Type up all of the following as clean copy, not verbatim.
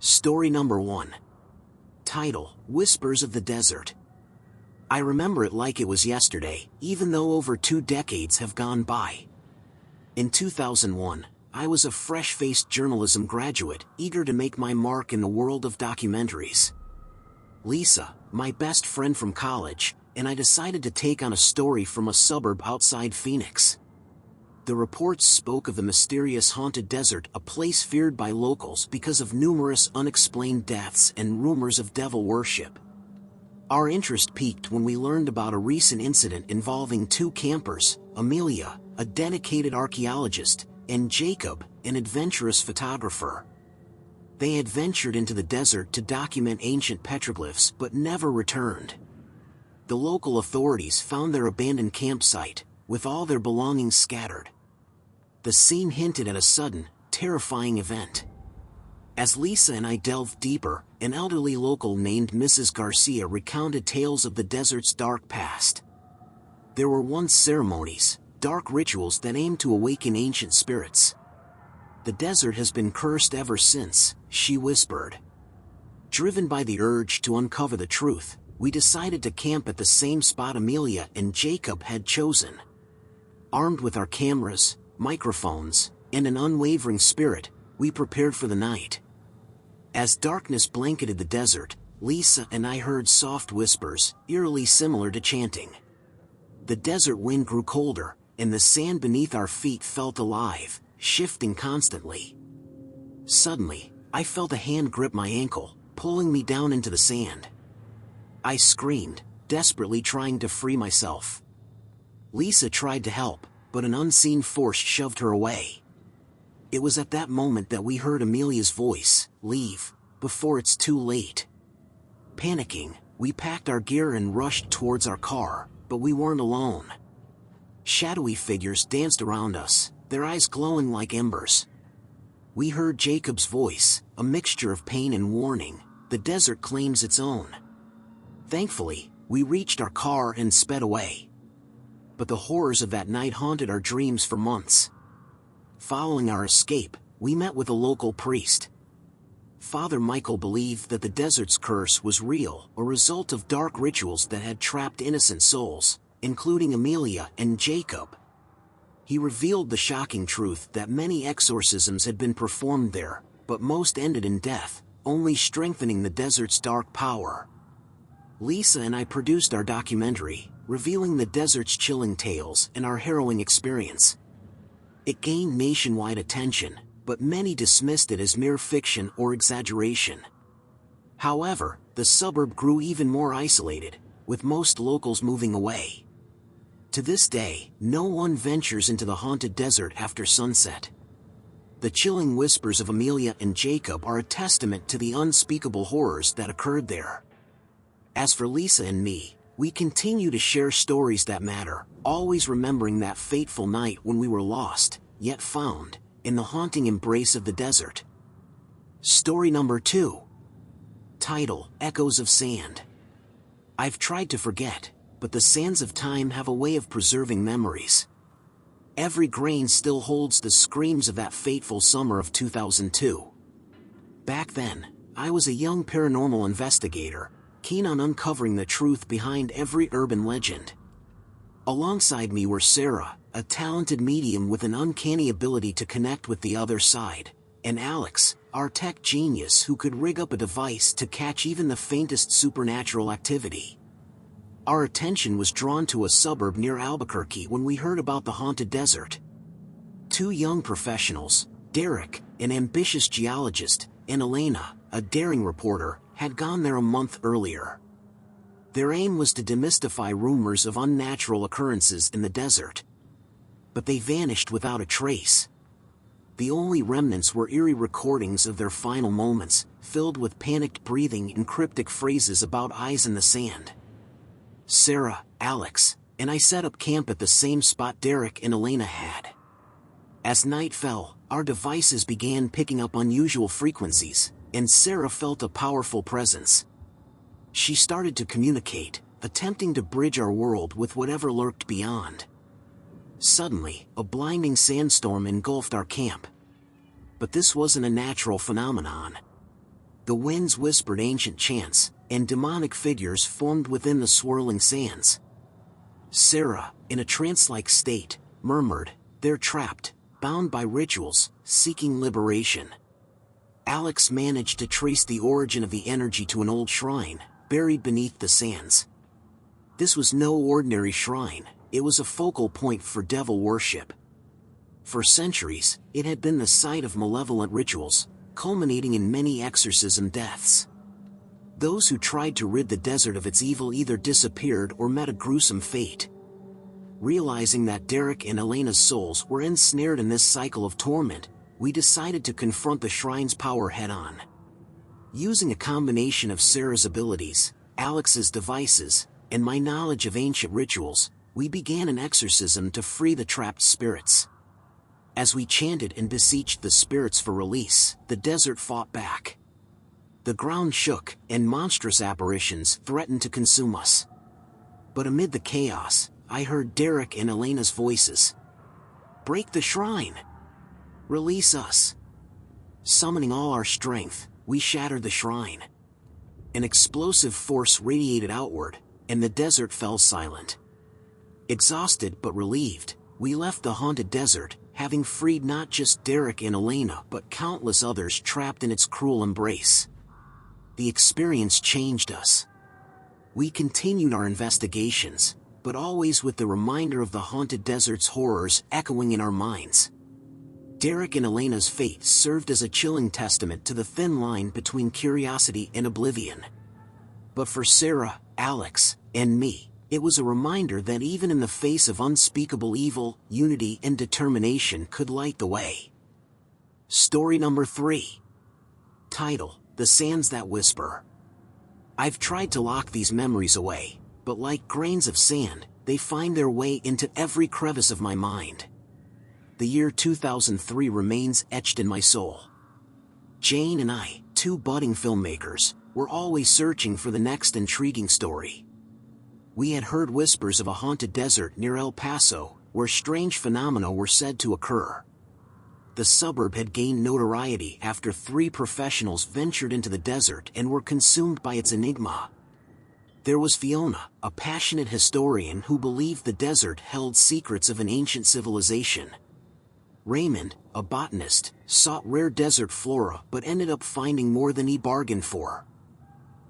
Story number 1. Title: Whispers of the Desert. I remember it like it was yesterday, even though over 2 decades have gone by. In 2001, I was a fresh-faced journalism graduate, eager to make my mark in the world of documentaries. Lisa, my best friend from college, and I decided to take on a story from a suburb outside Phoenix. The reports spoke of the mysterious haunted desert, a place feared by locals because of numerous unexplained deaths and rumors of devil worship. Our interest peaked when we learned about a recent incident involving 2 campers, Amelia, a dedicated archaeologist, and Jacob, an adventurous photographer. They had ventured into the desert to document ancient petroglyphs but never returned. The local authorities found their abandoned campsite, with all their belongings scattered. The scene hinted at a sudden, terrifying event. As Lisa and I delved deeper, an elderly local named Mrs. Garcia recounted tales of the desert's dark past. There were once ceremonies, dark rituals that aimed to awaken ancient spirits. The desert has been cursed ever since, she whispered. Driven by the urge to uncover the truth, we decided to camp at the same spot Amelia and Jacob had chosen. Armed with our cameras, microphones, and an unwavering spirit, we prepared for the night. As darkness blanketed the desert, Lisa and I heard soft whispers, eerily similar to chanting. The desert wind grew colder, and the sand beneath our feet felt alive, shifting constantly. Suddenly, I felt a hand grip my ankle, pulling me down into the sand. I screamed, desperately trying to free myself. Lisa tried to help, but an unseen force shoved her away. It was at that moment that we heard Amelia's voice, "Leave, before it's too late." Panicking, we packed our gear and rushed towards our car, but we weren't alone. Shadowy figures danced around us, their eyes glowing like embers. We heard Jacob's voice, a mixture of pain and warning, "The desert claims its own." Thankfully, we reached our car and sped away. But the horrors of that night haunted our dreams for months. Following our escape, we met with a local priest. Father Michael believed that the desert's curse was real, a result of dark rituals that had trapped innocent souls, including Amelia and Jacob. He revealed the shocking truth that many exorcisms had been performed there, but most ended in death, only strengthening the desert's dark power. Lisa and I produced our documentary, revealing the desert's chilling tales and our harrowing experience. It gained nationwide attention, but many dismissed it as mere fiction or exaggeration. However, the suburb grew even more isolated, with most locals moving away. To this day, no one ventures into the haunted desert after sunset. The chilling whispers of Amelia and Jacob are a testament to the unspeakable horrors that occurred there. As for Lisa and me, we continue to share stories that matter, always remembering that fateful night when we were lost, yet found, in the haunting embrace of the desert. Story number 2. Title: Echoes of Sand. I've tried to forget, but the sands of time have a way of preserving memories. Every grain still holds the screams of that fateful summer of 2002. Back then, I was a young paranormal investigator, keen on uncovering the truth behind every urban legend. Alongside me were Sarah, a talented medium with an uncanny ability to connect with the other side, and Alex, our tech genius who could rig up a device to catch even the faintest supernatural activity. Our attention was drawn to a suburb near Albuquerque when we heard about the haunted desert. 2 young professionals, Derek, an ambitious geologist, and Elena, a daring reporter, had gone there a month earlier. Their aim was to demystify rumors of unnatural occurrences in the desert. But they vanished without a trace. The only remnants were eerie recordings of their final moments, filled with panicked breathing and cryptic phrases about eyes in the sand. Sarah, Alex, and I set up camp at the same spot Derek and Elena had. As night fell, our devices began picking up unusual frequencies, and Sarah felt a powerful presence. She started to communicate, attempting to bridge our world with whatever lurked beyond. Suddenly, a blinding sandstorm engulfed our camp. But this wasn't a natural phenomenon. The winds whispered ancient chants, and demonic figures formed within the swirling sands. Sarah, in a trance-like state, murmured, "They're trapped, bound by rituals, seeking liberation." Alex managed to trace the origin of the energy to an old shrine, buried beneath the sands. This was no ordinary shrine, it was a focal point for devil worship. For centuries, it had been the site of malevolent rituals, culminating in many exorcism deaths. Those who tried to rid the desert of its evil either disappeared or met a gruesome fate. Realizing that Derek and Elena's souls were ensnared in this cycle of torment, we decided to confront the shrine's power head-on. Using a combination of Sarah's abilities, Alex's devices, and my knowledge of ancient rituals, we began an exorcism to free the trapped spirits. As we chanted and beseeched the spirits for release, the desert fought back. The ground shook, and monstrous apparitions threatened to consume us. But amid the chaos, I heard Derek and Elena's voices. "Break the shrine! Release us!" Summoning all our strength, we shattered the shrine. An explosive force radiated outward, and the desert fell silent. Exhausted but relieved, we left the haunted desert, having freed not just Derek and Elena but countless others trapped in its cruel embrace. The experience changed us. We continued our investigations, but always with the reminder of the haunted desert's horrors echoing in our minds. Derek and Elena's fate served as a chilling testament to the thin line between curiosity and oblivion. But for Sarah, Alex, and me, it was a reminder that even in the face of unspeakable evil, unity and determination could light the way. Story number 3. Title: The Sands That Whisper. I've tried to lock these memories away, but like grains of sand, they find their way into every crevice of my mind. The year 2003 remains etched in my soul. Jane and I, two budding filmmakers, were always searching for the next intriguing story. We had heard whispers of a haunted desert near El Paso, where strange phenomena were said to occur. The suburb had gained notoriety after 3 professionals ventured into the desert and were consumed by its enigma. There was Fiona, a passionate historian who believed the desert held secrets of an ancient civilization. Raymond, a botanist, sought rare desert flora but ended up finding more than he bargained for.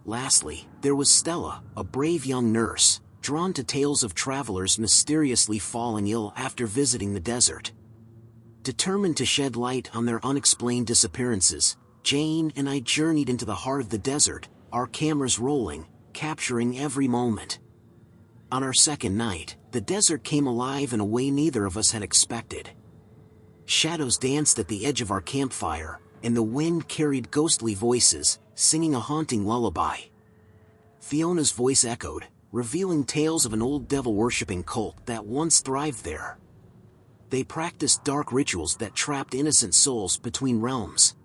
Lastly, there was Stella, a brave young nurse, drawn to tales of travelers mysteriously falling ill after visiting the desert. Determined to shed light on their unexplained disappearances, Jane and I journeyed into the heart of the desert, our cameras rolling, capturing every moment. On our second night, the desert came alive in a way neither of us had expected. Shadows danced at the edge of our campfire, and the wind carried ghostly voices, singing a haunting lullaby. Fiona's voice echoed, revealing tales of an old devil-worshipping cult that once thrived there. They practiced dark rituals that trapped innocent souls between realms.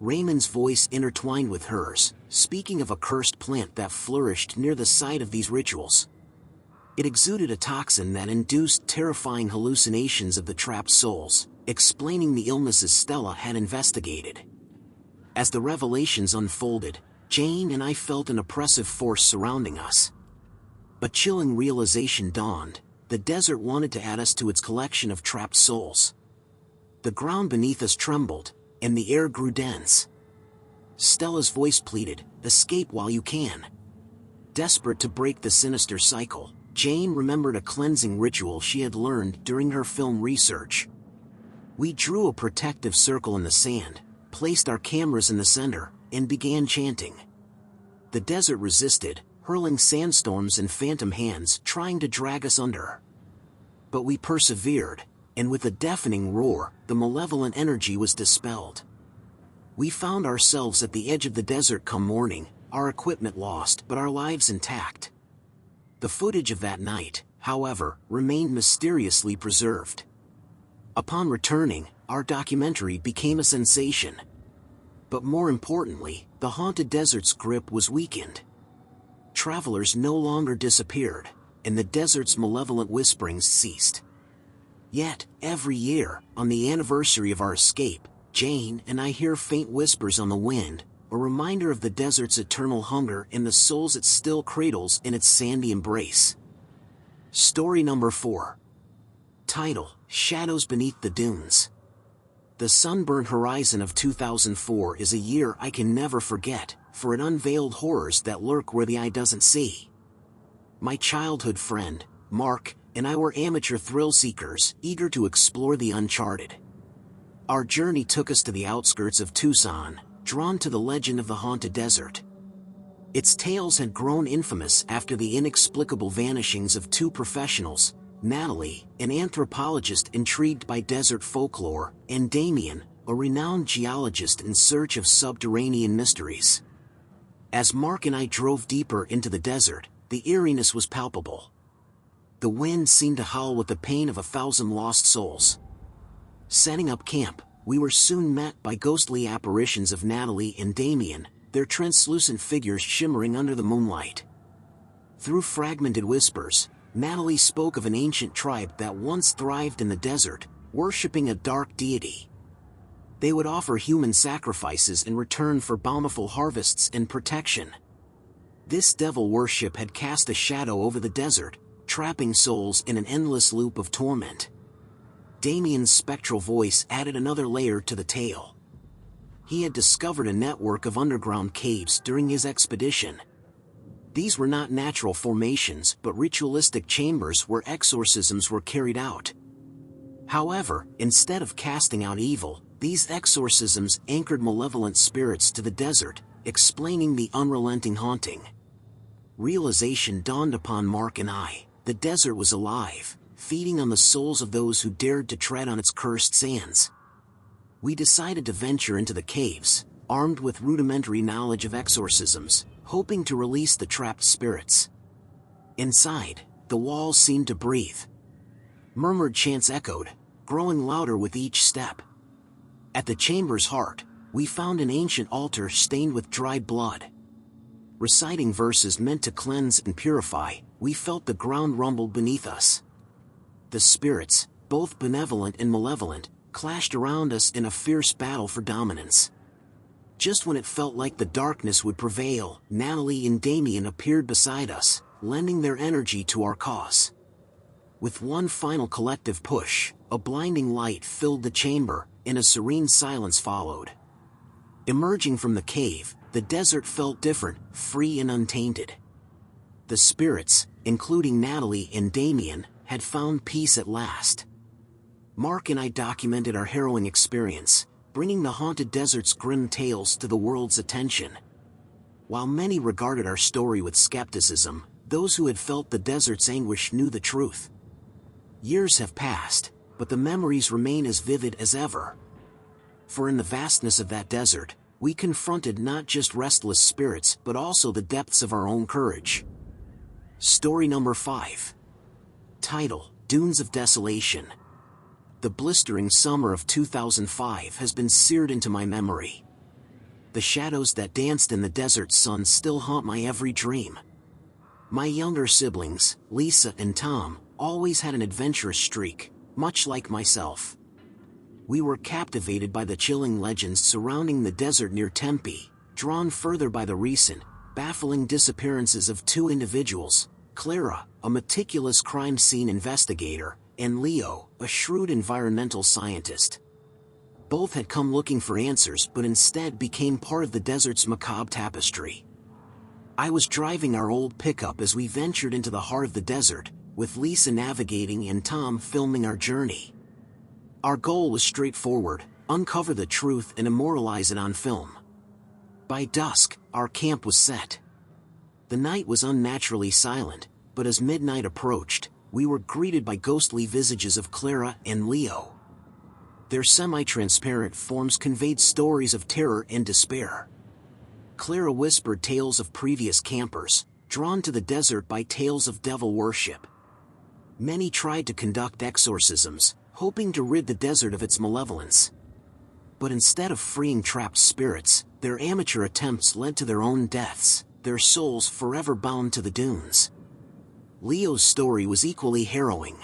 Raymond's voice intertwined with hers, speaking of a cursed plant that flourished near the site of these rituals. It exuded a toxin that induced terrifying hallucinations of the trapped souls, explaining the illnesses Stella had investigated. As the revelations unfolded, Jane and I felt an oppressive force surrounding us. A chilling realization dawned: the desert wanted to add us to its collection of trapped souls. The ground beneath us trembled, and the air grew dense. Stella's voice pleaded, "Escape while you can." Desperate to break the sinister cycle, Jane remembered a cleansing ritual she had learned during her film research. We drew a protective circle in the sand, placed our cameras in the center, and began chanting. The desert resisted, hurling sandstorms and phantom hands trying to drag us under. But we persevered, and with a deafening roar, the malevolent energy was dispelled. We found ourselves at the edge of the desert come morning, our equipment lost but our lives intact. The footage of that night, however, remained mysteriously preserved. Upon returning, our documentary became a sensation. But more importantly, the haunted desert's grip was weakened. Travelers no longer disappeared, and the desert's malevolent whisperings ceased. Yet, every year, on the anniversary of our escape, Jane and I hear faint whispers on the wind, a reminder of the desert's eternal hunger and the souls it still cradles in its sandy embrace. Story number 4. Title: Shadows Beneath the Dunes. The sunburned horizon of 2004 is a year I can never forget, for it unveiled horrors that lurk where the eye doesn't see. My childhood friend, Mark, and I were amateur thrill seekers, eager to explore the uncharted. Our journey took us to the outskirts of Tucson, drawn to the legend of the haunted desert. Its tales had grown infamous after the inexplicable vanishings of two professionals, Natalie, an anthropologist intrigued by desert folklore, and Damien, a renowned geologist in search of subterranean mysteries. As Mark and I drove deeper into the desert, the eeriness was palpable. The wind seemed to howl with the pain of 1,000 lost souls. Setting up camp, we were soon met by ghostly apparitions of Natalie and Damien, their translucent figures shimmering under the moonlight. Through fragmented whispers, Natalie spoke of an ancient tribe that once thrived in the desert, worshipping a dark deity. They would offer human sacrifices in return for bountiful harvests and protection. This devil worship had cast a shadow over the desert, trapping souls in an endless loop of torment. Damien's spectral voice added another layer to the tale. He had discovered a network of underground caves during his expedition. These were not natural formations but ritualistic chambers where exorcisms were carried out. However, instead of casting out evil, these exorcisms anchored malevolent spirits to the desert, explaining the unrelenting haunting. Realization dawned upon Mark and I: the desert was alive, feeding on the souls of those who dared to tread on its cursed sands. We decided to venture into the caves, armed with rudimentary knowledge of exorcisms, hoping to release the trapped spirits. Inside, the walls seemed to breathe. Murmured chants echoed, growing louder with each step. At the chamber's heart, we found an ancient altar stained with dried blood. Reciting verses meant to cleanse and purify, we felt the ground rumble beneath us. The spirits, both benevolent and malevolent, clashed around us in a fierce battle for dominance. Just when it felt like the darkness would prevail, Natalie and Damien appeared beside us, lending their energy to our cause. With one final collective push, a blinding light filled the chamber, and a serene silence followed. Emerging from the cave, the desert felt different, free and untainted. The spirits, including Natalie and Damien, had found peace at last. Mark and I documented our harrowing experience, bringing the haunted desert's grim tales to the world's attention. While many regarded our story with skepticism, those who had felt the desert's anguish knew the truth. Years have passed, but the memories remain as vivid as ever. For in the vastness of that desert, we confronted not just restless spirits but also the depths of our own courage. Story number 5. Title: Dunes of Desolation. The blistering summer of 2005 has been seared into my memory. The shadows that danced in the desert sun still haunt my every dream. My younger siblings, Lisa and Tom, always had an adventurous streak, much like myself. We were captivated by the chilling legends surrounding the desert near Tempe, drawn further by the recent, baffling disappearances of two individuals, Clara, a meticulous crime scene investigator, and Leo, a shrewd environmental scientist. Both had come looking for answers but instead became part of the desert's macabre tapestry. I was driving our old pickup as we ventured into the heart of the desert, with Lisa navigating and Tom filming our journey. Our goal was straightforward: uncover the truth and immortalize it on film. By dusk, our camp was set. The night was unnaturally silent, but as midnight approached, we were greeted by ghostly visages of Clara and Leo. Their semi-transparent forms conveyed stories of terror and despair. Clara whispered tales of previous campers, drawn to the desert by tales of devil worship. Many tried to conduct exorcisms, hoping to rid the desert of its malevolence. But instead of freeing trapped spirits, their amateur attempts led to their own deaths, their souls forever bound to the dunes. Leo's story was equally harrowing.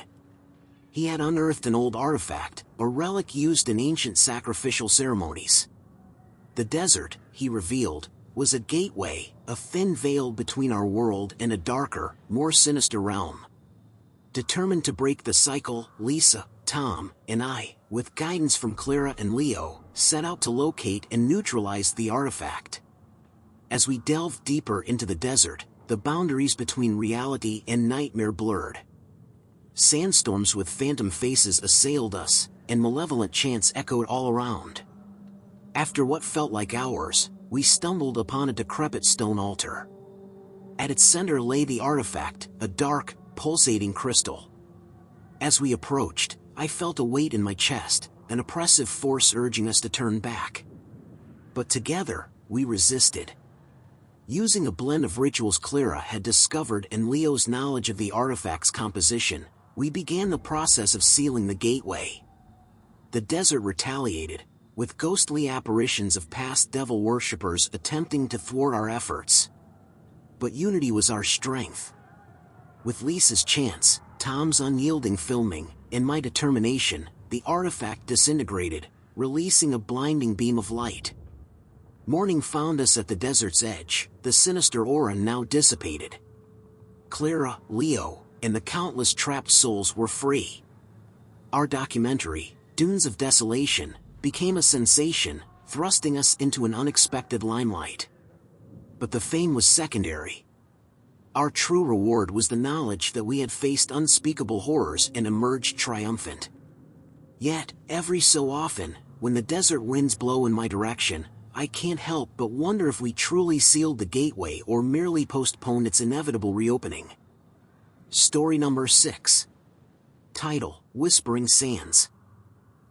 He had unearthed an old artifact, a relic used in ancient sacrificial ceremonies. The desert, he revealed, was a gateway, a thin veil between our world and a darker, more sinister realm. Determined to break the cycle, Lisa, Tom, and I, with guidance from Clara and Leo, set out to locate and neutralize the artifact. As we delved deeper into the desert, the boundaries between reality and nightmare blurred. Sandstorms with phantom faces assailed us, and malevolent chants echoed all around. After what felt like hours, we stumbled upon a decrepit stone altar. At its center lay the artifact, a dark, pulsating crystal. As we approached, I felt a weight in my chest, an oppressive force urging us to turn back. But together, we resisted. Using a blend of rituals Clara had discovered and Leo's knowledge of the artifact's composition, we began the process of sealing the gateway. The desert retaliated, with ghostly apparitions of past devil worshippers attempting to thwart our efforts. But unity was our strength. With Lisa's chants, Tom's unyielding filming, and my determination, the artifact disintegrated, releasing a blinding beam of light. Morning found us at the desert's edge, the sinister aura now dissipated. Clara, Leo, and the countless trapped souls were free. Our documentary, Dunes of Desolation, became a sensation, thrusting us into an unexpected limelight. But the fame was secondary. Our true reward was the knowledge that we had faced unspeakable horrors and emerged triumphant. Yet, every so often, when the desert winds blow in my direction, I can't help but wonder if we truly sealed the gateway or merely postponed its inevitable reopening. Story number 6. Title: Whispering Sands.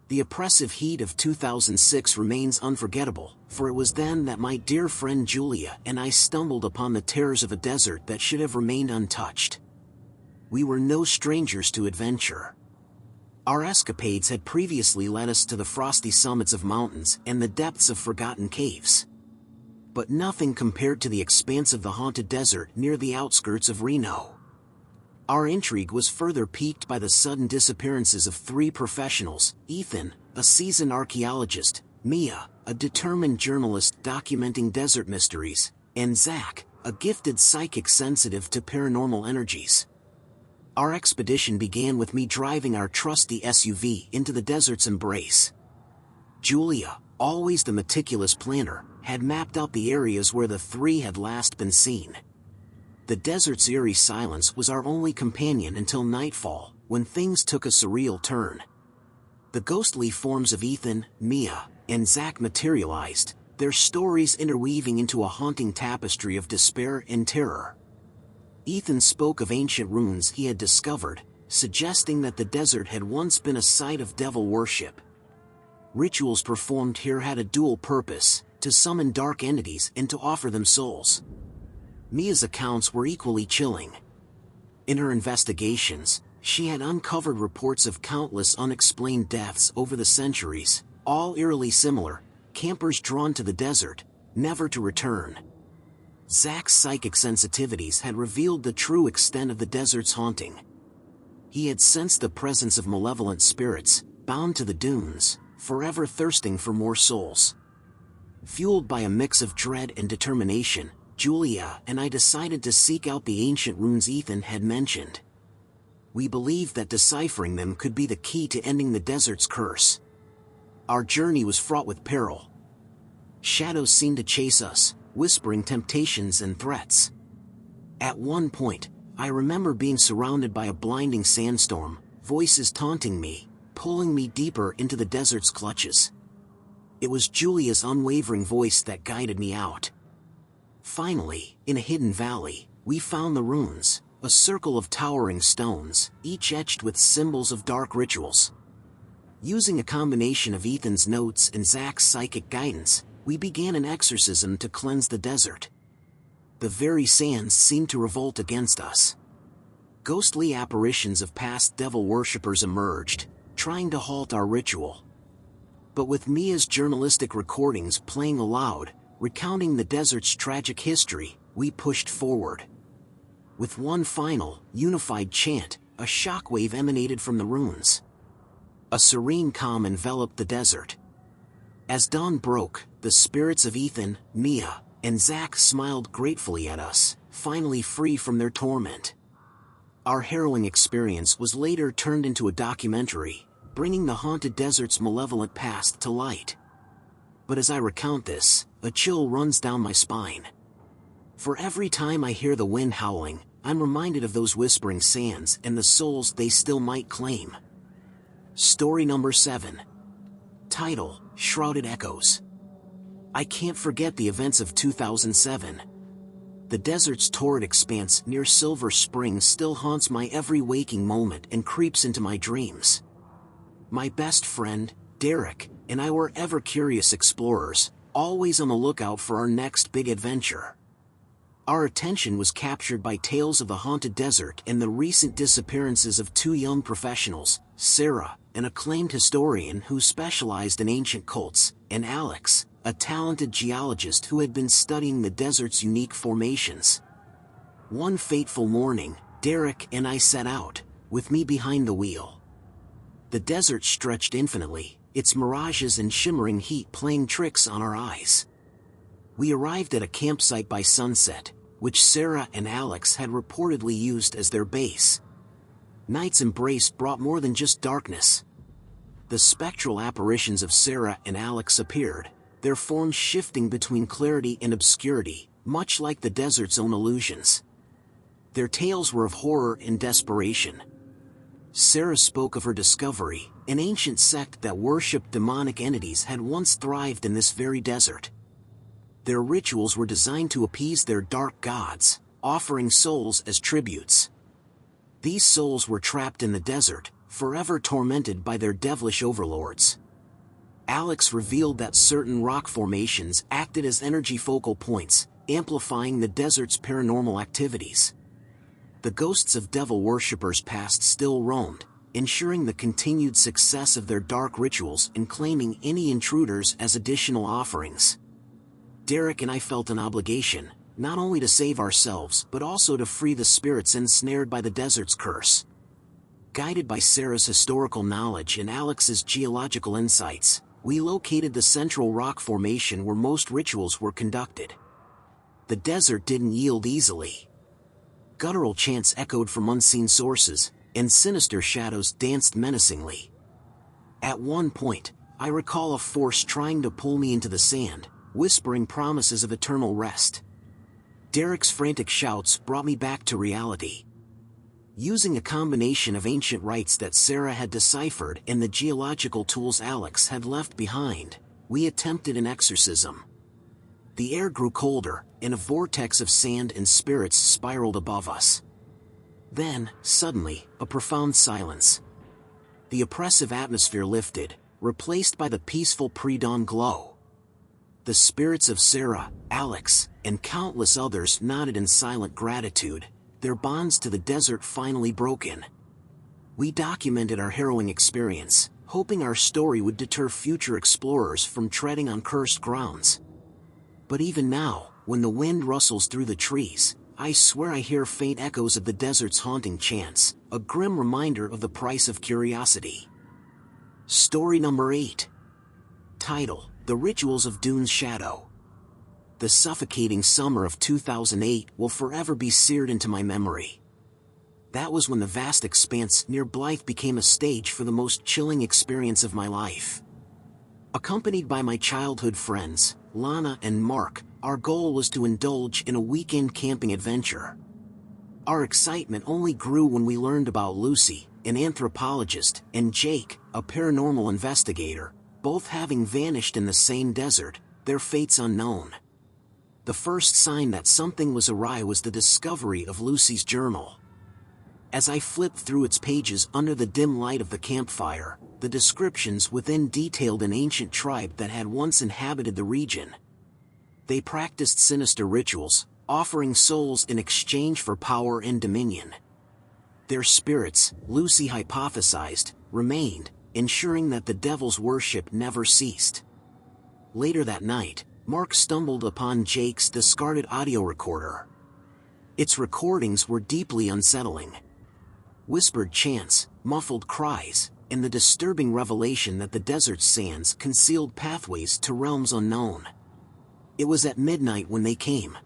The oppressive heat of 2006 remains unforgettable, for it was then that my dear friend Julia and I stumbled upon the terrors of a desert that should have remained untouched. We were no strangers to adventure. Our escapades had previously led us to the frosty summits of mountains and the depths of forgotten caves. But nothing compared to the expanse of the haunted desert near the outskirts of Reno. Our intrigue was further piqued by the sudden disappearances of 3 professionals: Ethan, a seasoned archaeologist; Mia, a determined journalist documenting desert mysteries; and Zach, a gifted psychic sensitive to paranormal energies. Our expedition began with me driving our trusty SUV into the desert's embrace. Julia, always the meticulous planner, had mapped out the areas where the 3 had last been seen. The desert's eerie silence was our only companion until nightfall, when things took a surreal turn. The ghostly forms of Ethan, Mia, and Zach materialized, their stories interweaving into a haunting tapestry of despair and terror. Ethan spoke of ancient ruins he had discovered, suggesting that the desert had once been a site of devil worship. Rituals performed here had a dual purpose: to summon dark entities and to offer them souls. Mia's accounts were equally chilling. In her investigations, she had uncovered reports of countless unexplained deaths over the centuries, all eerily similar, campers drawn to the desert, never to return. Zach's psychic sensitivities had revealed the true extent of the desert's haunting. He had sensed the presence of malevolent spirits, bound to the dunes, forever thirsting for more souls. Fueled by a mix of dread and determination, Julia and I decided to seek out the ancient runes Ethan had mentioned. We believed that deciphering them could be the key to ending the desert's curse. Our journey was fraught with peril. Shadows seemed to chase us, whispering temptations and threats. At one point, I remember being surrounded by a blinding sandstorm, voices taunting me, pulling me deeper into the desert's clutches. It was Julia's unwavering voice that guided me out. Finally, in a hidden valley, we found the runes, a circle of towering stones, each etched with symbols of dark rituals. Using a combination of Ethan's notes and Zach's psychic guidance, we began an exorcism to cleanse the desert. The very sands seemed to revolt against us. Ghostly apparitions of past devil worshippers emerged, trying to halt our ritual. But with Mia's journalistic recordings playing aloud, recounting the desert's tragic history, we pushed forward. With one final, unified chant, a shockwave emanated from the ruins. A serene calm enveloped the desert. As dawn broke, The spirits of Ethan, Mia, and Zach smiled gratefully at us, finally free from their torment. Our harrowing experience was later turned into a documentary, bringing the haunted desert's malevolent past to light. But as I recount this, a chill runs down my spine. For every time I hear the wind howling, I'm reminded of those whispering sands and the souls they still might claim. Story number 7. Title: Shrouded Echoes. I can't forget the events of 2007. The desert's torrid expanse near Silver Spring still haunts my every waking moment and creeps into my dreams. My best friend, Derek, and I were ever-curious explorers, always on the lookout for our next big adventure. Our attention was captured by tales of the haunted desert and the recent disappearances of 2 young professionals, Sarah, an acclaimed historian who specialized in ancient cults, and Alex, a talented geologist who had been studying the desert's unique formations. One fateful morning, Derek and I set out, with me behind the wheel. The desert stretched infinitely, its mirages and shimmering heat playing tricks on our eyes. We arrived at a campsite by sunset, which Sarah and Alex had reportedly used as their base. Night's embrace brought more than just darkness. The spectral apparitions of Sarah and Alex appeared, their forms shifting between clarity and obscurity, much like the desert's own illusions. Their tales were of horror and desperation. Sarah spoke of her discovery, an ancient sect that worshipped demonic entities had once thrived in this very desert. Their rituals were designed to appease their dark gods, offering souls as tributes. These souls were trapped in the desert, forever tormented by their devilish overlords. Alex revealed that certain rock formations acted as energy focal points, amplifying the desert's paranormal activities. The ghosts of devil worshippers past still roamed, ensuring the continued success of their dark rituals and claiming any intruders as additional offerings. Derek and I felt an obligation, not only to save ourselves but also to free the spirits ensnared by the desert's curse. Guided by Sarah's historical knowledge and Alex's geological insights, we located the central rock formation where most rituals were conducted. The desert didn't yield easily. Guttural chants echoed from unseen sources, and sinister shadows danced menacingly. At one point, I recall a force trying to pull me into the sand, whispering promises of eternal rest. Derek's frantic shouts brought me back to reality. Using a combination of ancient rites that Sarah had deciphered and the geological tools Alex had left behind, we attempted an exorcism. The air grew colder, and a vortex of sand and spirits spiraled above us. Then, suddenly, a profound silence. The oppressive atmosphere lifted, replaced by the peaceful pre-dawn glow. The spirits of Sarah, Alex, and countless others nodded in silent gratitude, their bonds to the desert finally broken. We documented our harrowing experience, hoping our story would deter future explorers from treading on cursed grounds. But even now, when the wind rustles through the trees, I swear I hear faint echoes of the desert's haunting chants, a grim reminder of the price of curiosity. Story number 8. Title: The Rituals of Dune's Shadow. The suffocating summer of 2008 will forever be seared into my memory. That was when the vast expanse near Blythe became a stage for the most chilling experience of my life. Accompanied by my childhood friends, Lana and Mark, our goal was to indulge in a weekend camping adventure. Our excitement only grew when we learned about Lucy, an anthropologist, and Jake, a paranormal investigator, both having vanished in the same desert, their fates unknown. The first sign that something was awry was the discovery of Lucy's journal. As I flipped through its pages under the dim light of the campfire, the descriptions within detailed an ancient tribe that had once inhabited the region. They practiced sinister rituals, offering souls in exchange for power and dominion. Their spirits, Lucy hypothesized, remained, ensuring that the devil's worship never ceased. Later that night, Mark stumbled upon Jake's discarded audio recorder. Its recordings were deeply unsettling. Whispered chants, muffled cries, and the disturbing revelation that the desert's sands concealed pathways to realms unknown. It was at midnight when they came.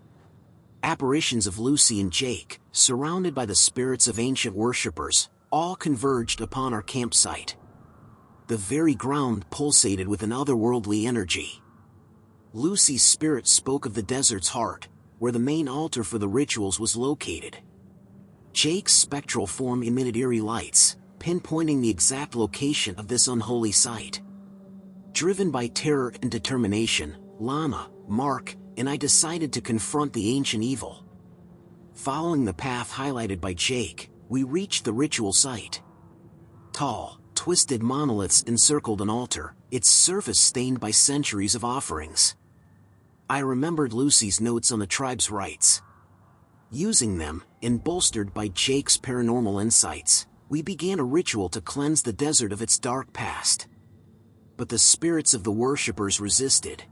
Apparitions of Lucy and Jake, surrounded by the spirits of ancient worshippers, all converged upon our campsite. The very ground pulsated with an otherworldly energy. Lucy's spirit spoke of the desert's heart, where the main altar for the rituals was located. Jake's spectral form emitted eerie lights, pinpointing the exact location of this unholy site. Driven by terror and determination, Lana, Mark, and I decided to confront the ancient evil. Following the path highlighted by Jake, we reached the ritual site. Tall, twisted monoliths encircled an altar, its surface stained by centuries of offerings. I remembered Lucy's notes on the tribe's rites. Using them, and bolstered by Jake's paranormal insights, we began a ritual to cleanse the desert of its dark past. But the spirits of the worshippers resisted.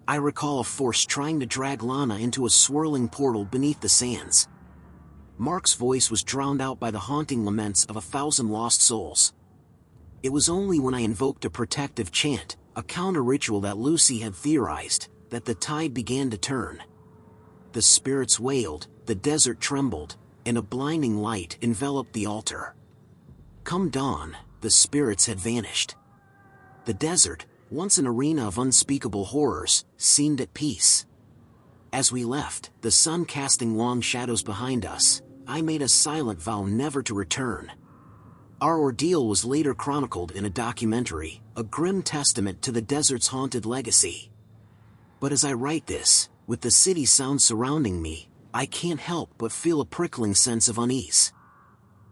I recall a force trying to drag Lana into a swirling portal beneath the sands. Mark's voice was drowned out by the haunting laments of 1,000 lost souls. It was only when I invoked a protective chant, a counter-ritual that Lucy had theorized, that the tide began to turn. The spirits wailed, the desert trembled, and a blinding light enveloped the altar. Come dawn, the spirits had vanished. The desert, once an arena of unspeakable horrors, seemed at peace. As we left, the sun casting long shadows behind us, I made a silent vow never to return. Our ordeal was later chronicled in a documentary, a grim testament to the desert's haunted legacy. But as I write this, with the city sounds surrounding me, I can't help but feel a prickling sense of unease.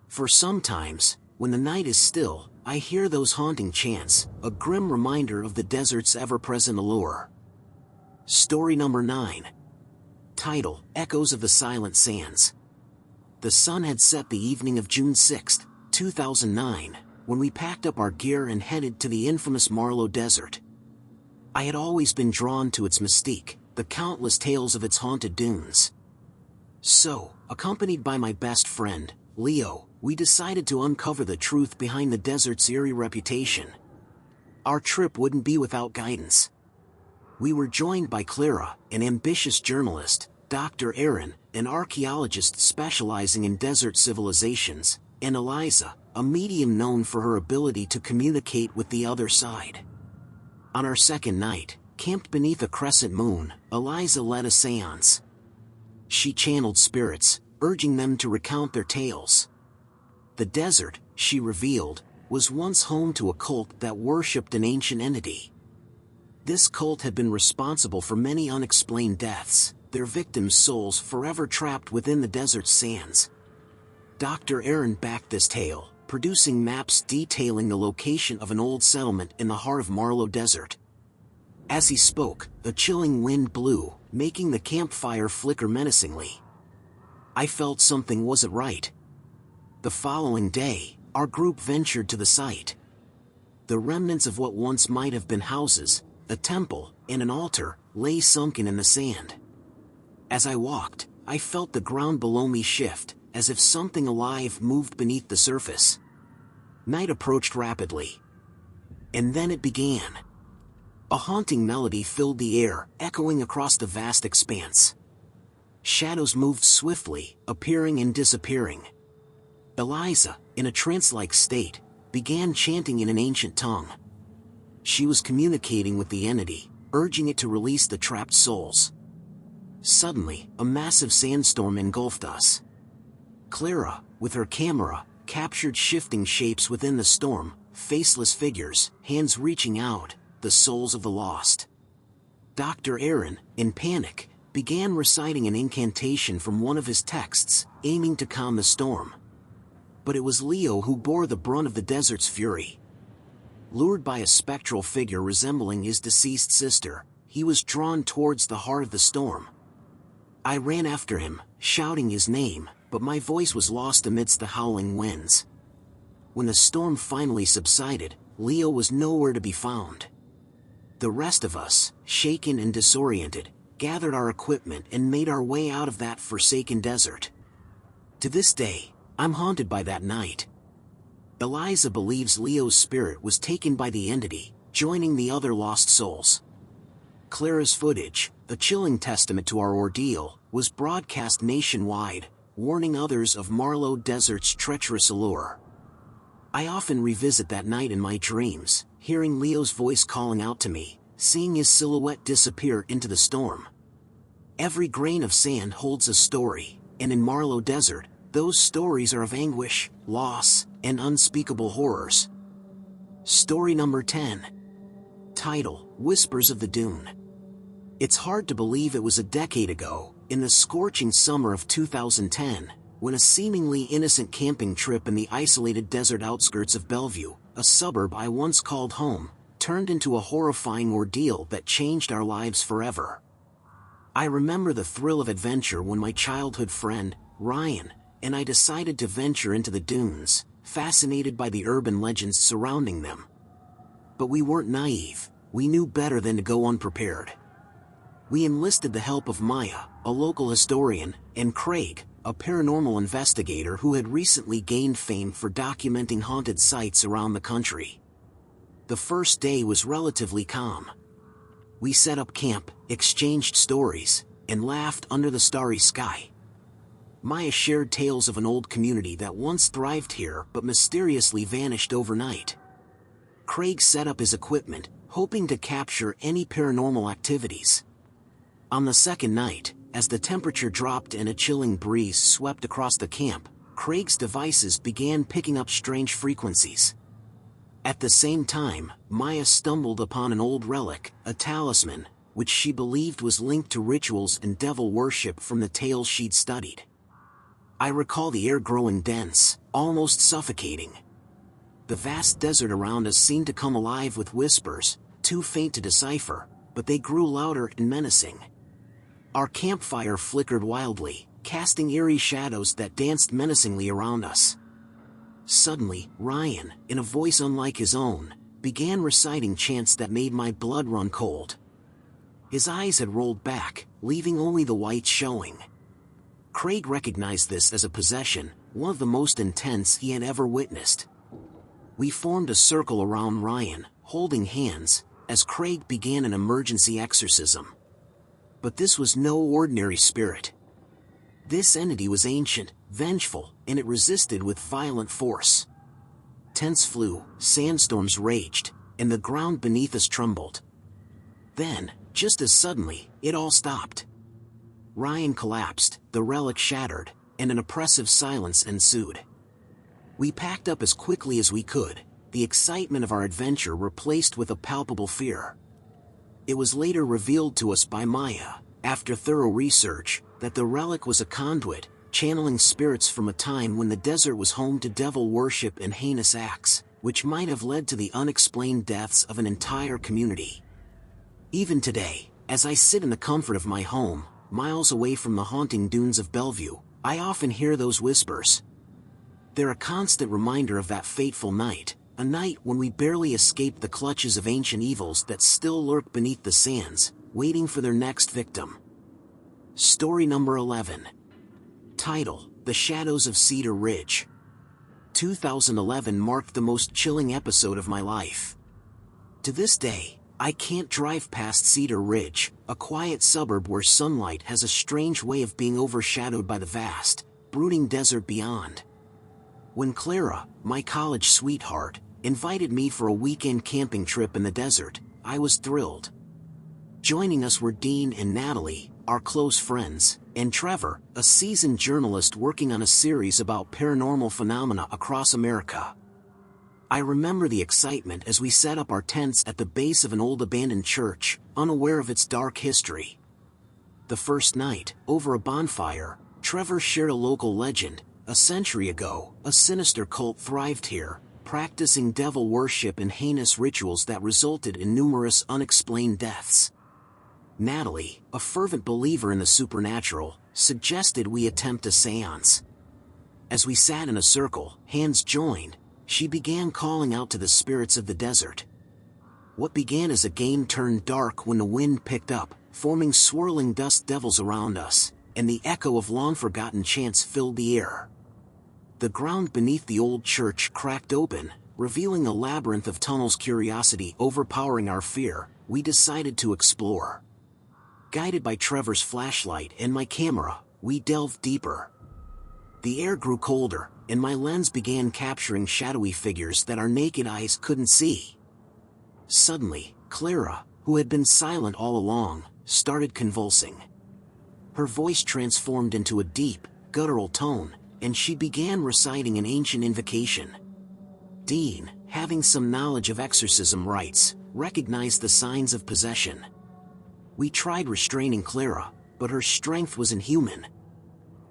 For sometimes, when the night is still, I hear those haunting chants, a grim reminder of the desert's ever-present allure. Story number 9. Title: Echoes of the Silent Sands. The sun had set the evening of June 6, 2009, when we packed up our gear and headed to the infamous Marlow Desert. I had always been drawn to its mystique, the countless tales of its haunted dunes. So, accompanied by my best friend, Leo, we decided to uncover the truth behind the desert's eerie reputation. Our trip wouldn't be without guidance. We were joined by Clara, an ambitious journalist, Dr. Aaron, an archaeologist specializing in desert civilizations, and Eliza, a medium known for her ability to communicate with the other side. On our second night, camped beneath a crescent moon, Eliza led a seance. She channeled spirits, urging them to recount their tales. The desert, she revealed, was once home to a cult that worshipped an ancient entity. This cult had been responsible for many unexplained deaths, their victims' souls forever trapped within the desert's sands. Dr. Aaron backed this tale, producing maps detailing the location of an old settlement in the heart of Marlow Desert. As he spoke, a chilling wind blew, making the campfire flicker menacingly. I felt something wasn't right. The following day, our group ventured to the site. The remnants of what once might have been houses, a temple, and an altar, lay sunken in the sand. As I walked, I felt the ground below me shift, as if something alive moved beneath the surface. Night approached rapidly. And then it began. A haunting melody filled the air, echoing across the vast expanse. Shadows moved swiftly, appearing and disappearing. Eliza, in a trance-like state, began chanting in an ancient tongue. She was communicating with the entity, urging it to release the trapped souls. Suddenly, a massive sandstorm engulfed us. Clara, with her camera, captured shifting shapes within the storm, faceless figures, hands reaching out, the souls of the lost. Dr. Aaron, in panic, began reciting an incantation from one of his texts, aiming to calm the storm. But it was Leo who bore the brunt of the desert's fury. Lured by a spectral figure resembling his deceased sister, he was drawn towards the heart of the storm. I ran after him, shouting his name, but my voice was lost amidst the howling winds. When the storm finally subsided, Leo was nowhere to be found. The rest of us, shaken and disoriented, gathered our equipment and made our way out of that forsaken desert. To this day, I'm haunted by that night. Eliza believes Leo's spirit was taken by the entity, joining the other lost souls. Clara's footage, a chilling testament to our ordeal, was broadcast nationwide, warning others of Marlow Desert's treacherous allure. I often revisit that night in my dreams, hearing Leo's voice calling out to me, seeing his silhouette disappear into the storm. Every grain of sand holds a story, and in Marlow Desert, those stories are of anguish, loss, and unspeakable horrors. Story number 10. Title: Whispers of the Dune. It's hard to believe it was a decade ago, in the scorching summer of 2010, when a seemingly innocent camping trip in the isolated desert outskirts of Bellevue, a suburb I once called home, turned into a horrifying ordeal that changed our lives forever. I remember the thrill of adventure when my childhood friend, Ryan, and I decided to venture into the dunes, fascinated by the urban legends surrounding them. But we weren't naive, we knew better than to go unprepared. We enlisted the help of Maya, a local historian, and Craig, a paranormal investigator who had recently gained fame for documenting haunted sites around the country. The first day was relatively calm. We set up camp, exchanged stories, and laughed under the starry sky. Maya shared tales of an old community that once thrived here but mysteriously vanished overnight. Craig set up his equipment, hoping to capture any paranormal activities. On the second night, as the temperature dropped and a chilling breeze swept across the camp, Craig's devices began picking up strange frequencies. At the same time, Maya stumbled upon an old relic, a talisman, which she believed was linked to rituals and devil worship from the tales she'd studied. I recall the air growing dense, almost suffocating. The vast desert around us seemed to come alive with whispers, too faint to decipher, but they grew louder and menacing. Our campfire flickered wildly, casting eerie shadows that danced menacingly around us. Suddenly, Ryan, in a voice unlike his own, began reciting chants that made my blood run cold. His eyes had rolled back, leaving only the whites showing. Craig recognized this as a possession, one of the most intense he had ever witnessed. We formed a circle around Ryan, holding hands, as Craig began an emergency exorcism. But this was no ordinary spirit. This entity was ancient, vengeful, and it resisted with violent force. Tents flew, sandstorms raged, and the ground beneath us trembled. Then, just as suddenly, it all stopped. Ryan collapsed, the relic shattered, and an oppressive silence ensued. We packed up as quickly as we could, the excitement of our adventure replaced with a palpable fear. It was later revealed to us by Maya, after thorough research, that the relic was a conduit, channeling spirits from a time when the desert was home to devil worship and heinous acts, which might have led to the unexplained deaths of an entire community. Even today, as I sit in the comfort of my home, miles away from the haunting dunes of Bellevue, I often hear those whispers. They're a constant reminder of that fateful night, a night when we barely escaped the clutches of ancient evils that still lurk beneath the sands, waiting for their next victim. Story number 11. Title: The Shadows of Cedar Ridge. 2011 marked the most chilling episode of my life. To this day, I can't drive past Cedar Ridge, a quiet suburb where sunlight has a strange way of being overshadowed by the vast, brooding desert beyond. When Clara, my college sweetheart, invited me for a weekend camping trip in the desert, I was thrilled. Joining us were Dean and Natalie, our close friends, and Trevor, a seasoned journalist working on a series about paranormal phenomena across America. I remember the excitement as we set up our tents at the base of an old abandoned church, unaware of its dark history. The first night, over a bonfire, Trevor shared a local legend. A century ago, a sinister cult thrived here, practicing devil worship and heinous rituals that resulted in numerous unexplained deaths. Natalie, a fervent believer in the supernatural, suggested we attempt a seance. As we sat in a circle, hands joined, she began calling out to the spirits of the desert. What began as a game turned dark when the wind picked up, forming swirling dust devils around us, and the echo of long-forgotten chants filled the air. The ground beneath the old church cracked open, revealing a labyrinth of tunnels. Curiosity overpowering our fear, we decided to explore. Guided by Trevor's flashlight and my camera, we delved deeper. The air grew colder, and my lens began capturing shadowy figures that our naked eyes couldn't see. Suddenly, Clara, who had been silent all along, started convulsing. Her voice transformed into a deep, guttural tone, and she began reciting an ancient invocation. Dean, having some knowledge of exorcism rites, recognized the signs of possession. We tried restraining Clara, but her strength was inhuman.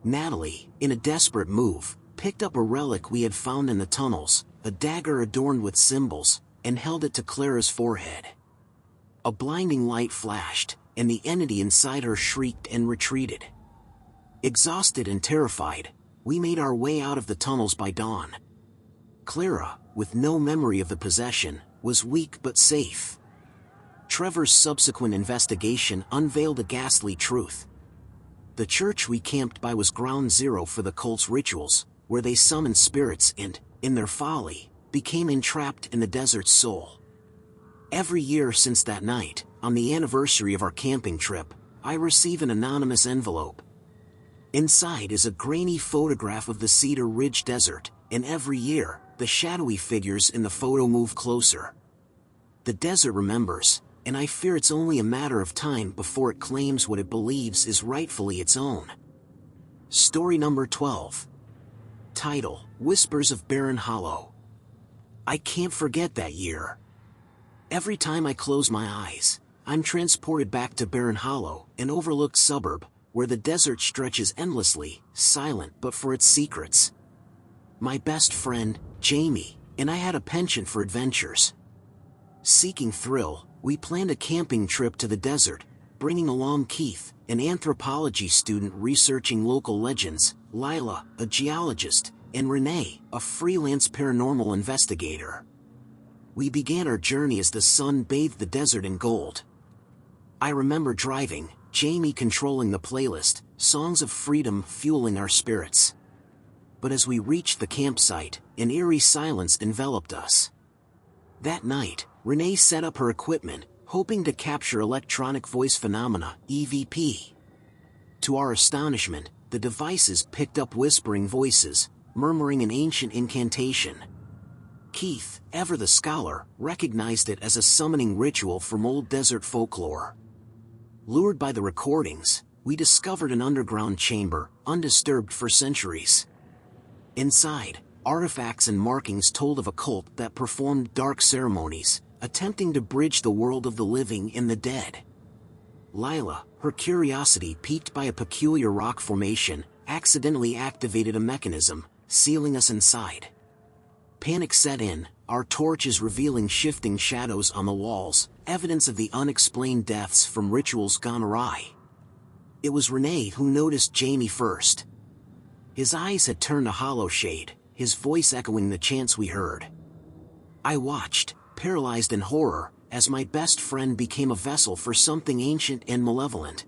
Natalie, in a desperate move, picked up a relic we had found in the tunnels, a dagger adorned with symbols, and held it to Clara's forehead. A blinding light flashed, and the entity inside her shrieked and retreated. Exhausted and terrified, we made our way out of the tunnels by dawn. Clara, with no memory of the possession, was weak but safe. Trevor's subsequent investigation unveiled a ghastly truth. The church we camped by was ground zero for the cult's rituals, where they summoned spirits and, in their folly, became entrapped in the desert's soul. Every year since that night, on the anniversary of our camping trip, I receive an anonymous envelope. Inside is a grainy photograph of the Cedar Ridge Desert, and every year, the shadowy figures in the photo move closer. The desert remembers, and I fear it's only a matter of time before it claims what it believes is rightfully its own. Story number 12. Title: Whispers of Barren Hollow. I can't forget that year. Every time I close my eyes, I'm transported back to Barren Hollow, an overlooked suburb, where the desert stretches endlessly, silent but for its secrets. My best friend, Jamie, and I had a penchant for adventures. Seeking thrill, we planned a camping trip to the desert, bringing along Keith, an anthropology student researching local legends, Lila, a geologist, and Renee, a freelance paranormal investigator. We began our journey as the sun bathed the desert in gold. I remember driving, Jamie controlling the playlist, songs of freedom fueling our spirits. But as we reached the campsite, an eerie silence enveloped us. That night, Renee set up her equipment, hoping to capture electronic voice phenomena, EVP. To our astonishment, the devices picked up whispering voices, murmuring an ancient incantation. Keith, ever the scholar, recognized it as a summoning ritual from old desert folklore. Lured by the recordings, we discovered an underground chamber, undisturbed for centuries. Inside, artifacts and markings told of a cult that performed dark ceremonies, attempting to bridge the world of the living and the dead. Lila, her curiosity piqued by a peculiar rock formation, accidentally activated a mechanism, sealing us inside. Panic set in, our torches revealing shifting shadows on the walls, evidence of the unexplained deaths from rituals gone awry. It was Renee who noticed Jamie first. His eyes had turned a hollow shade, his voice echoing the chants we heard. I watched, paralyzed in horror, as my best friend became a vessel for something ancient and malevolent.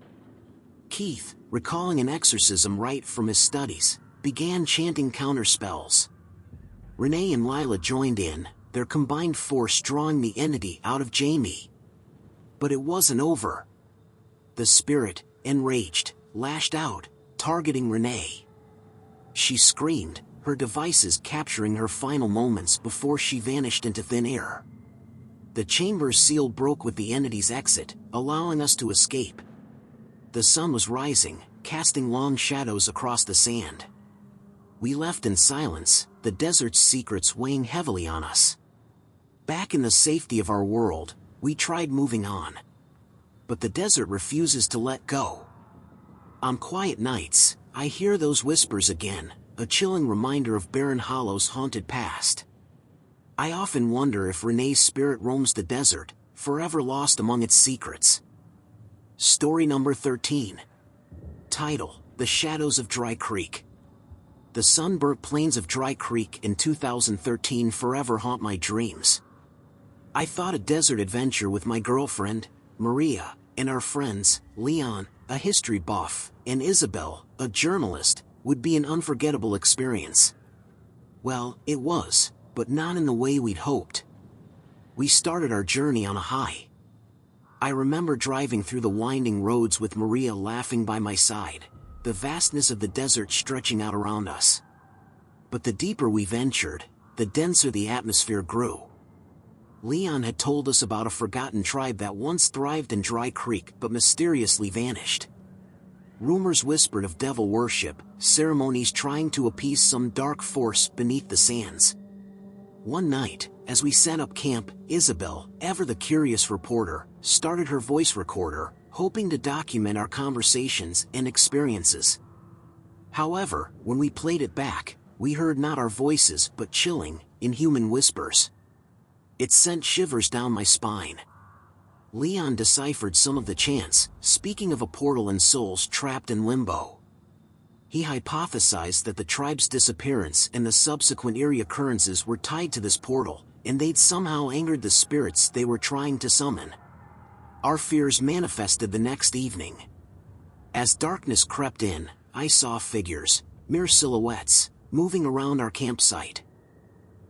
Keith, recalling an exorcism rite from his studies, began chanting counterspells. Renee and Lila joined in, their combined force drawing the entity out of Jamie. But it wasn't over. The spirit, enraged, lashed out, targeting Renee. She screamed, her devices capturing her final moments before she vanished into thin air. The chamber's seal broke with the entity's exit, allowing us to escape. The sun was rising, casting long shadows across the sand. We left in silence, the desert's secrets weighing heavily on us. Back in the safety of our world, we tried moving on. But the desert refuses to let go. On quiet nights, I hear those whispers again, a chilling reminder of Barren Hollow's haunted past. I often wonder if Renee's spirit roams the desert, forever lost among its secrets. Story number 13. Title: The Shadows of Dry Creek. The sunburnt plains of Dry Creek in 2013 forever haunt my dreams. I thought a desert adventure with my girlfriend, Maria, and our friends, Leon, a history buff, and Isabel, a journalist, would be an unforgettable experience. Well, it was, but not in the way we'd hoped. We started our journey on a high. I remember driving through the winding roads with Maria laughing by my side, the vastness of the desert stretching out around us. But the deeper we ventured, the denser the atmosphere grew. Leon had told us about a forgotten tribe that once thrived in Dry Creek but mysteriously vanished. Rumors whispered of devil worship, ceremonies trying to appease some dark force beneath the sands. One night, as we set up camp, Isabel, ever the curious reporter, started her voice recorder, hoping to document our conversations and experiences. However, when we played it back, we heard not our voices but chilling, inhuman whispers. It sent shivers down my spine. Leon deciphered some of the chants, speaking of a portal and souls trapped in limbo. He hypothesized that the tribe's disappearance and the subsequent eerie occurrences were tied to this portal, and they'd somehow angered the spirits they were trying to summon. Our fears manifested the next evening. As darkness crept in, I saw figures, mere silhouettes, moving around our campsite.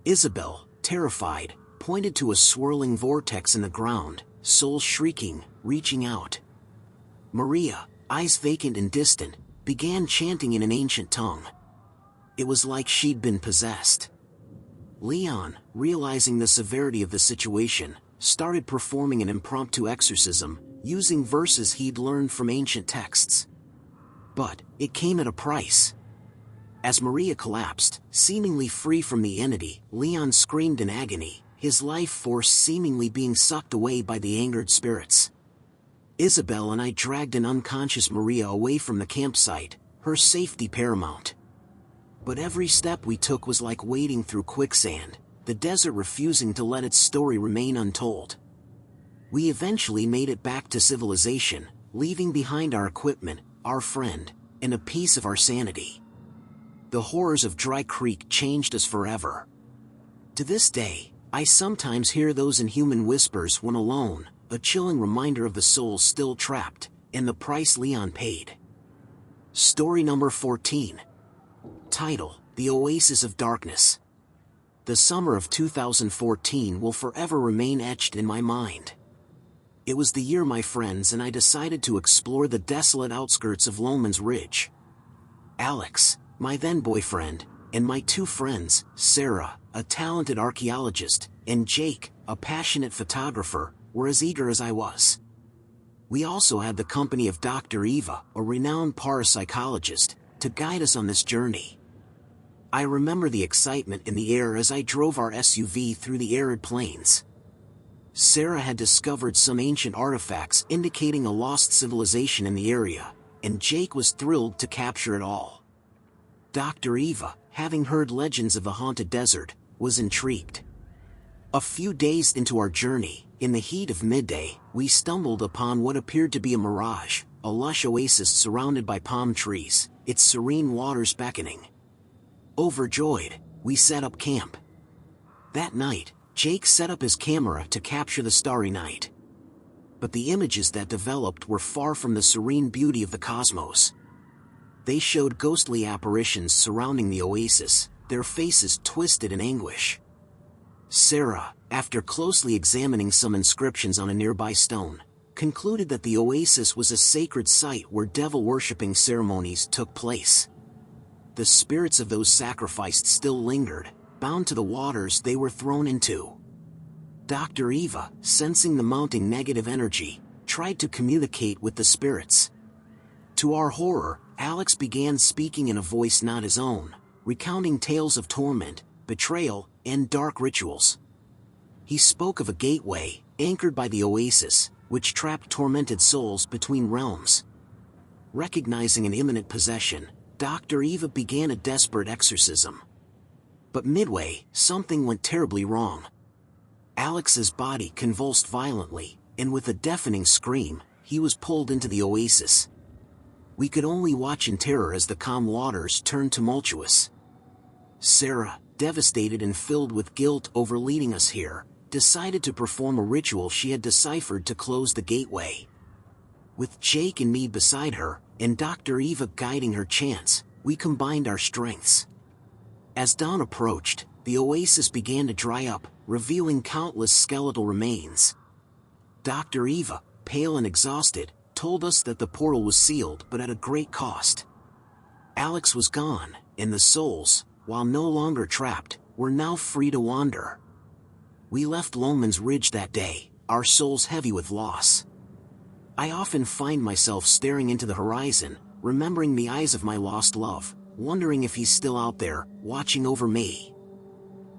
Isabel, terrified, pointed to a swirling vortex in the ground, souls shrieking, reaching out. Maria, eyes vacant and distant, began chanting in an ancient tongue. It was like she'd been possessed. Leon, realizing the severity of the situation, started performing an impromptu exorcism, using verses he'd learned from ancient texts. But it came at a price. As Maria collapsed, seemingly free from the entity, Leon screamed in agony, his life force seemingly being sucked away by the angered spirits. Isabel and I dragged an unconscious Maria away from the campsite, her safety paramount. But every step we took was like wading through quicksand, the desert refusing to let its story remain untold. We eventually made it back to civilization, leaving behind our equipment, our friend, and a piece of our sanity. The horrors of Dry Creek changed us forever. To this day, I sometimes hear those inhuman whispers when alone, a chilling reminder of the souls still trapped, and the price Leon paid. Story number 14. Title: The Oasis of Darkness. The summer of 2014 will forever remain etched in my mind. It was the year my friends and I decided to explore the desolate outskirts of Loman's Ridge. Alex, my then boyfriend, and my two friends, Sarah, a talented archaeologist, and Jake, a passionate photographer, were as eager as I was. We also had the company of Dr. Eva, a renowned parapsychologist, to guide us on this journey. I remember the excitement in the air as I drove our SUV through the arid plains. Sarah had discovered some ancient artifacts indicating a lost civilization in the area, and Jake was thrilled to capture it all. Dr. Eva, having heard legends of the haunted desert, was intrigued. A few days into our journey, in the heat of midday, we stumbled upon what appeared to be a mirage, a lush oasis surrounded by palm trees, its serene waters beckoning. Overjoyed, we set up camp. That night, Jake set up his camera to capture the starry night. But the images that developed were far from the serene beauty of the cosmos. They showed ghostly apparitions surrounding the oasis, their faces twisted in anguish. Sarah, after closely examining some inscriptions on a nearby stone, concluded that the oasis was a sacred site where devil-worshipping ceremonies took place. The spirits of those sacrificed still lingered, bound to the waters they were thrown into. Dr. Eva, sensing the mounting negative energy, tried to communicate with the spirits. To our horror, Alex began speaking in a voice not his own, recounting tales of torment, betrayal, and dark rituals. He spoke of a gateway, anchored by the oasis, which trapped tormented souls between realms. Recognizing an imminent possession, Dr. Eva began a desperate exorcism. But midway, something went terribly wrong. Alex's body convulsed violently, and with a deafening scream, he was pulled into the oasis. We could only watch in terror as the calm waters turned tumultuous. Sarah, devastated and filled with guilt over leading us here, decided to perform a ritual she had deciphered to close the gateway. With Jake and me beside her, and Dr. Eva guiding her chants, we combined our strengths. As dawn approached, the oasis began to dry up, revealing countless skeletal remains. Dr. Eva, pale and exhausted, told us that the portal was sealed but at a great cost. Alex was gone, and the souls, while no longer trapped, were now free to wander. We left Loman's Ridge that day, our souls heavy with loss. I often find myself staring into the horizon, remembering the eyes of my lost love, wondering if he's still out there, watching over me.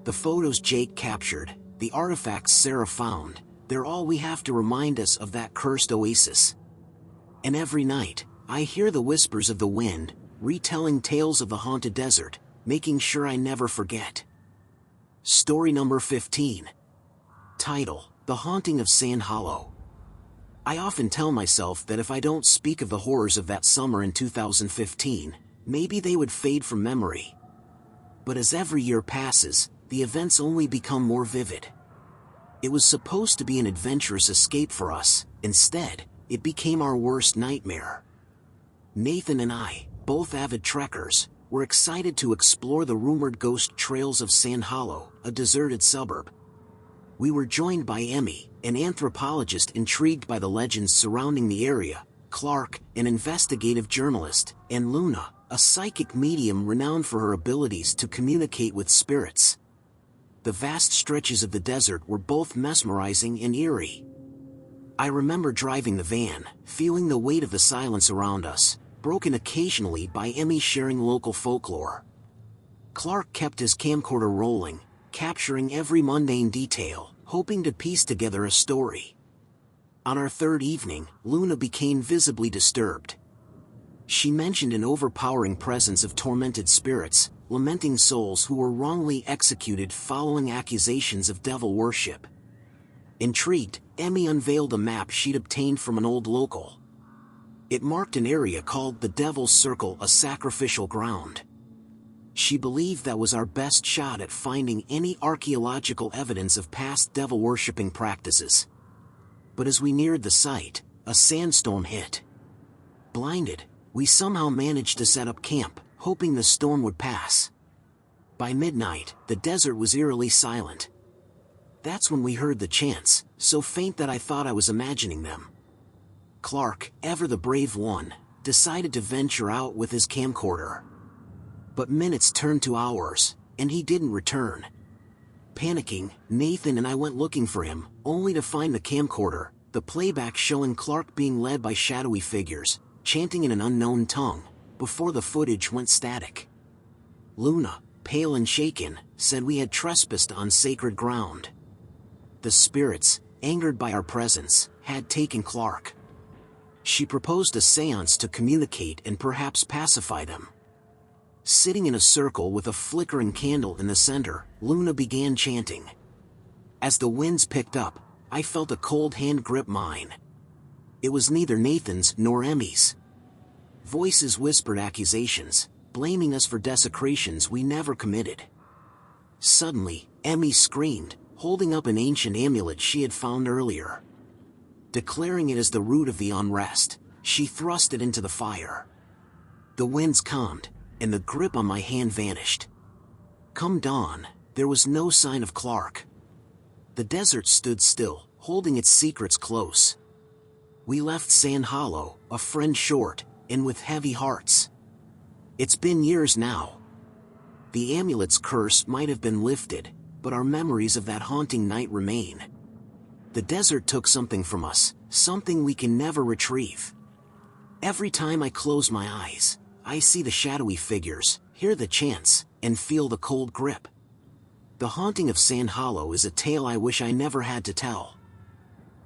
The photos Jake captured, the artifacts Sarah found, they're all we have to remind us of that cursed oasis. And every night, I hear the whispers of the wind, retelling tales of the haunted desert, making sure I never forget. Story number 15. Title: The Haunting of Sand Hollow. I often tell myself that if I don't speak of the horrors of that summer in 2015, maybe they would fade from memory. But as every year passes, the events only become more vivid. It was supposed to be an adventurous escape for us. Instead, it became our worst nightmare. Nathan and I, both avid trekkers, were excited to explore the rumored ghost trails of Sand Hollow, a deserted suburb. We were joined by Emmy, an anthropologist intrigued by the legends surrounding the area, Clark, an investigative journalist, and Luna, a psychic medium renowned for her abilities to communicate with spirits. The vast stretches of the desert were both mesmerizing and eerie. I remember driving the van, feeling the weight of the silence around us, broken occasionally by Emmy sharing local folklore. Clark kept his camcorder rolling, capturing every mundane detail, hoping to piece together a story. On our third evening, Luna became visibly disturbed. She mentioned an overpowering presence of tormented spirits, lamenting souls who were wrongly executed following accusations of devil worship. Intrigued, Emmy unveiled a map she'd obtained from an old local. It marked an area called the Devil's Circle, a sacrificial ground. She believed that was our best shot at finding any archaeological evidence of past devil-worshipping practices. But as we neared the site, a sandstorm hit. Blinded, we somehow managed to set up camp, hoping the storm would pass. By midnight, the desert was eerily silent. That's when we heard the chants, so faint that I thought I was imagining them. Clark, ever the brave one, decided to venture out with his camcorder. But minutes turned to hours, and he didn't return. Panicking, Nathan and I went looking for him, only to find the camcorder, the playback showing Clark being led by shadowy figures, chanting in an unknown tongue, before the footage went static. Luna, pale and shaken, said we had trespassed on sacred ground. The spirits, angered by our presence, had taken Clark. She proposed a seance to communicate and perhaps pacify them. Sitting in a circle with a flickering candle in the center, Luna began chanting. As the winds picked up, I felt a cold hand grip mine. It was neither Nathan's nor Emmy's. Voices whispered accusations, blaming us for desecrations we never committed. Suddenly, Emmy screamed, holding up an ancient amulet she had found earlier. Declaring it as the root of the unrest, she thrust it into the fire. The winds calmed, and the grip on my hand vanished. Come dawn, there was no sign of Clark. The desert stood still, holding its secrets close. We left Sand Hollow, a friend short, and with heavy hearts. It's been years now. The amulet's curse might have been lifted, but our memories of that haunting night remain. The desert took something from us, something we can never retrieve. Every time I close my eyes, I see the shadowy figures, hear the chants, and feel the cold grip. The haunting of Sand Hollow is a tale I wish I never had to tell.